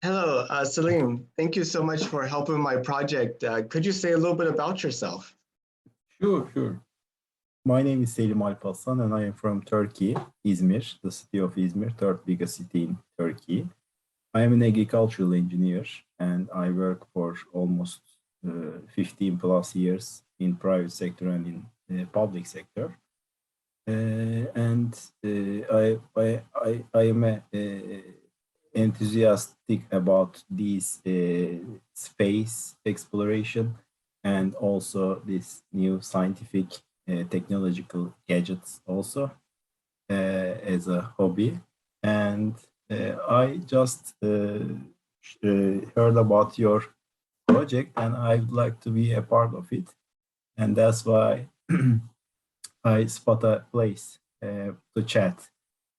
Hello, Selim. Thank you so much for helping my project. Could you say a little bit about yourself? Sure. My name is Selim Alpaslan and I am from Turkey, Izmir, the city of Izmir, third biggest city in Turkey. I am an agricultural engineer and I work for almost 15 plus years in private sector and in public sector. I am enthusiastic about this space exploration and also this new scientific technological gadgets also as a hobby. And I just heard about your project and I would like to be a part of it. And that's why I spot a place to chat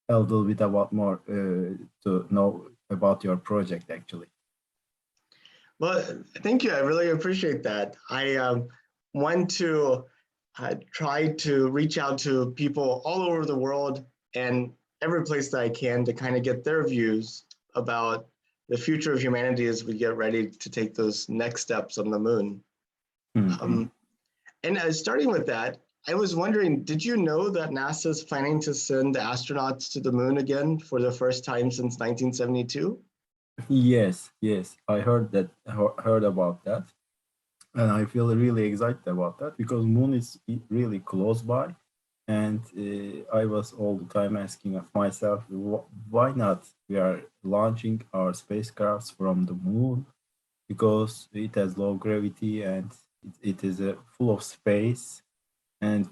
a little bit about more to know about your project actually. Well, thank you. I really appreciate that. I want to try to reach out to people all over the world and every place that I can to kind of get their views about the future of humanity as we get ready to take those next steps on the moon. Mhm. Um, and starting with that, I was wondering, did you know that NASA is planning to send astronauts to the moon again for the first time since 1972? Yes, I heard that, heard about that, and I feel really excited about that because moon is really close by, and I was all the time asking of myself, why not we are launching our spacecrafts from the moon because it has low gravity and it is full of space and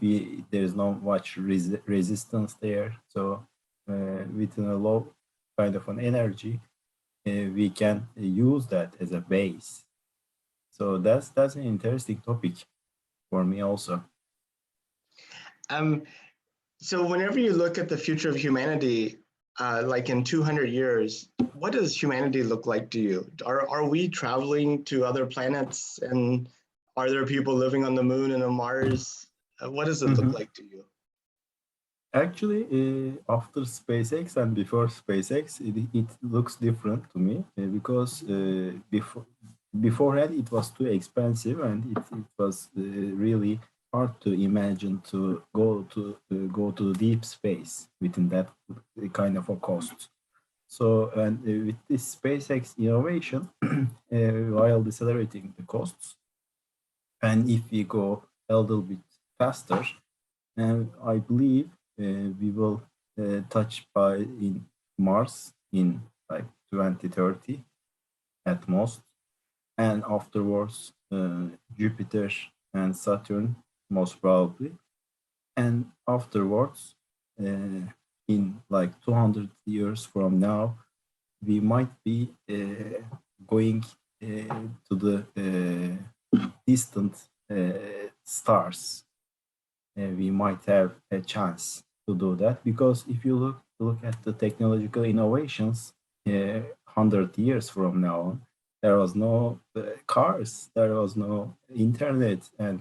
there's not much resistance there. So within a low kind of an energy, we can use that as a base. So that's an interesting topic for me also. Um, so whenever you look at the future of humanity, like in 200 years, what does humanity look like to you? Are we traveling to other planets, and are there people living on the moon and on Mars? What does it look Mhm. like to you? Actually, after SpaceX and before SpaceX, it looks different to me because beforehand it was too expensive and it was really hard to imagine to go to deep space within that kind of a cost. So, and with this SpaceX innovation, while decelerating the costs, and if we go a little bit faster, and I believe we will touch by in Mars in like 2030 at most, and afterwards Jupiter and Saturn most probably, and afterwards in like 200 years from now, we might be going to the distant stars. We might have a chance to do that because if you look at the technological innovations 100 years from now on, there was no cars, there was no internet, and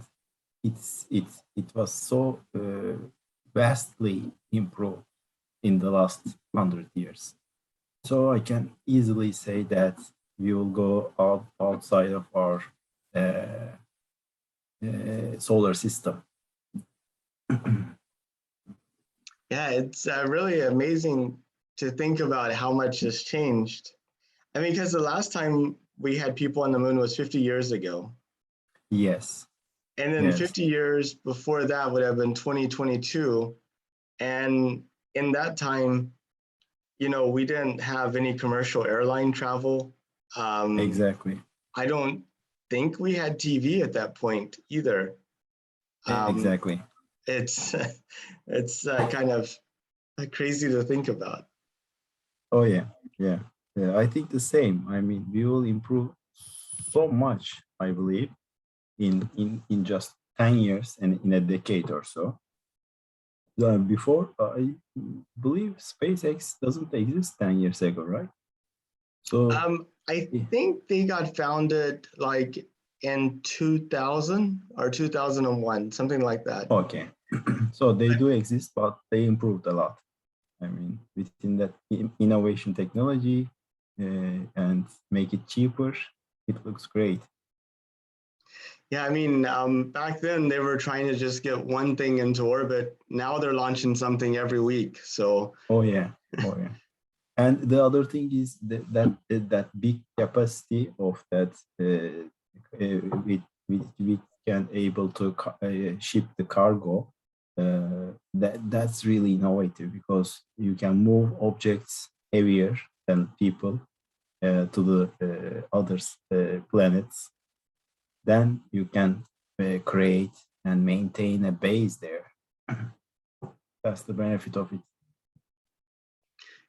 it was so vastly improved in the last 100 years. So I can easily say that we will go outside of our uh, solar system. Yeah, it's really amazing to think about how much has changed. I mean, because the last time we had people on the moon was 50 years ago. Yes, And then yes, 50 years before that would have been 2022. And in that time, we didn't have any commercial airline travel. Um, exactly, I don't think we had TV at that point either. Um, exactly. it's it's kind of crazy to think about. Oh yeah. I think the same. I mean, we will improve so much, I believe, in just 10 years and in a decade or so. Before, I believe SpaceX doesn't exist 10 years ago, right? So, I eh, think they got founded like in 2000 or 2001, something like that. okay. So they do exist, but they improved a lot. I mean, within that innovation technology, and make it cheaper, it looks great. Yeah, I mean, back then they were trying to just get one thing into orbit. Now they're launching something every week. So, Oh yeah, oh yeah. And the other thing is that big capacity of that we can able to ship the cargo. That's really innovative because you can move objects heavier than people to the other planets. Then you can create and maintain a base there. That's the benefit of it.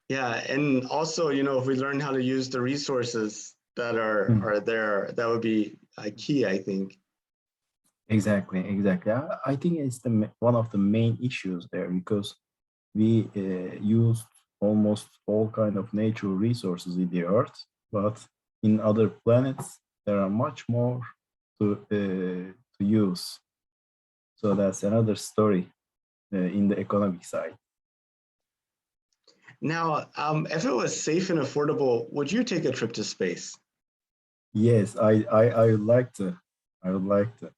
yeah, and also, if we learn how to use the resources that are there, that would be key, I think. Exactly, exactly. I think it's one of the main issues there because we use almost all kind of natural resources in the Earth, but in other planets there are much more to use. So that's another story in the economic side. Now, if it was safe and affordable, would you take a trip to space? Yes, I would like to. I would like to.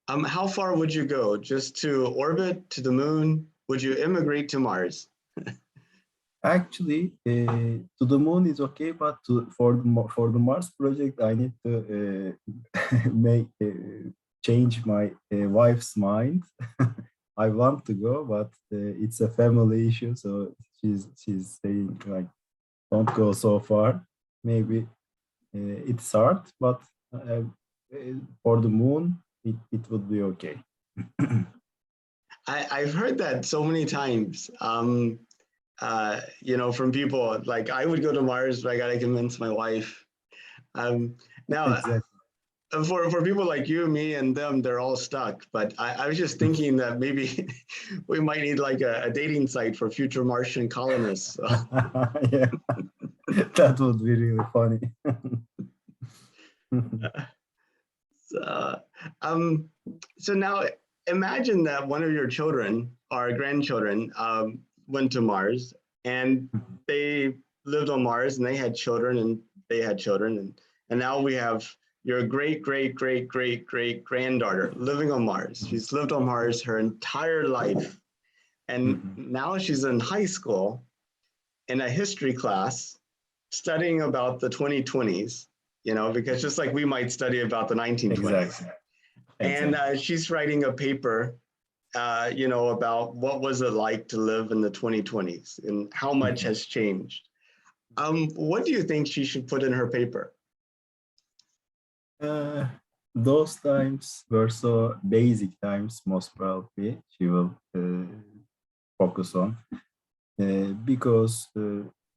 How far would you go? Just to orbit, to the moon? Would you immigrate to Mars? Actually, to the moon is okay, but for the Mars project, I need to make change my wife's mind. I want to go, but it's a family issue, so she's saying like, don't go so far. Maybe it's hard, but uh, for the moon, it would be okay. I've heard that so many times. From people like I would go to Mars, but I got to convince my wife. Now, Exactly. for people like you, me, and them, they're all stuck. But I was just thinking that maybe we might need like a dating site for future Martian colonists. So. Yeah, that would be really funny. So, um, so now imagine that one of your children or grandchildren went to Mars and they lived on Mars and they had children and they had children and now we have your great great great great great granddaughter living on Mars. She's lived on Mars her entire life and now she's in high school in a history class studying about the 2020s, because just like we might study about the 1920s. Exactly. And Exactly. she's writing a paper, about what was it like to live in the 2020s and how much has changed. What do you think she should put in her paper? Uh, those times were so basic times, most probably she will focus on because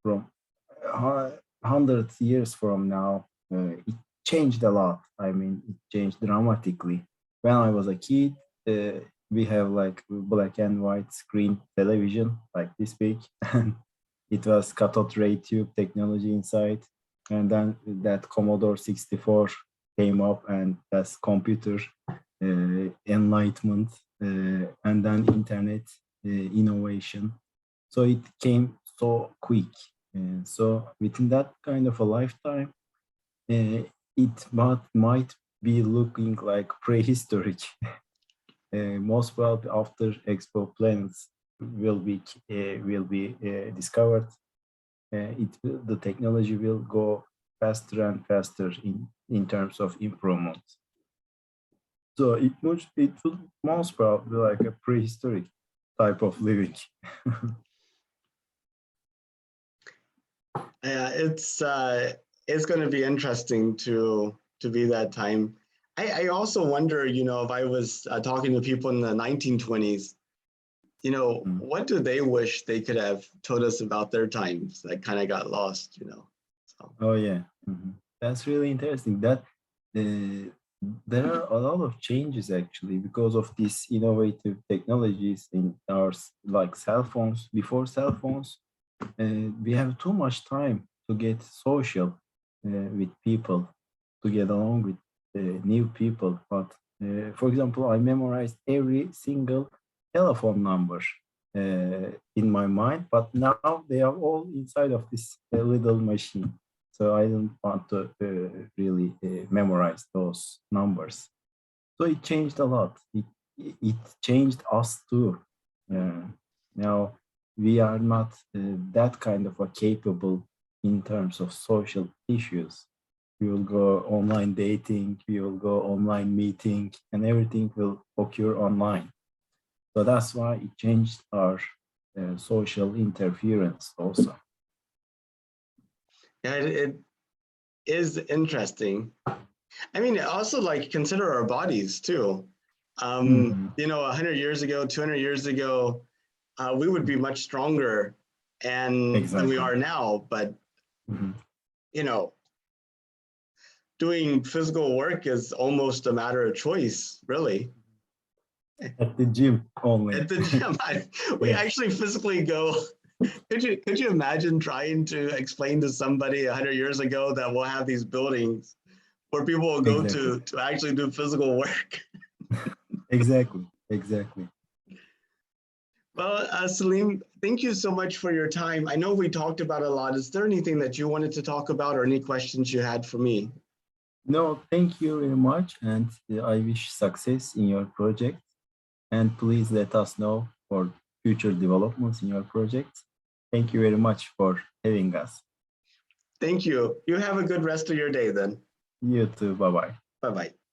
from 100 years from now, it changed a lot. I mean, it changed dramatically. When I was a kid, we have like black and white screen television, like this big, and it was cathode ray tube technology inside. And then that Commodore 64 came up, and that's computer enlightenment, and then internet innovation. So it came so quick. So within that kind of a lifetime, it might be looking like prehistoric. Most probably after exoplanets will be discovered, the technology will go faster and faster in terms of improvement. So it would most probably like a prehistoric type of living. Yeah, it's going to be interesting to be that time. I also wonder, if I was talking to people in the 1920s, what do they wish they could have told us about their times that kind of got lost. So. Oh yeah, that's really interesting. That uh, there are a lot of changes actually because of these innovative technologies in our like cell phones. Before cell phones, we have too much time to get social with people, to get along with new people. But for example, I memorized every single telephone number in my mind, but now they are all inside of this little machine. So I don't want to really memorize those numbers. So it changed a lot. It changed us too. Now we are not that kind of a capable in terms of social issues. We will go online dating, we will go online meeting, and everything will occur online. So that's why it changed our social interference also. Yeah, it is interesting. I mean, also like consider our bodies too. You know, 100 years ago, 200 years ago, we would be much stronger than we are now. But, you know, doing physical work is almost a matter of choice, really. At the gym only. At the gym, we actually physically go. Could you imagine trying to explain to somebody 100 years ago that we'll have these buildings where people will go to actually do physical work? Exactly. Well, Selim, thank you so much for your time. I know we talked about a lot. Is there anything that you wanted to talk about or any questions you had for me? No, thank you very much. And I wish success in your project. And please let us know for future developments in your project. Thank you very much for having us. Thank you. You have a good rest of your day then. You too. Bye-bye. Bye-bye.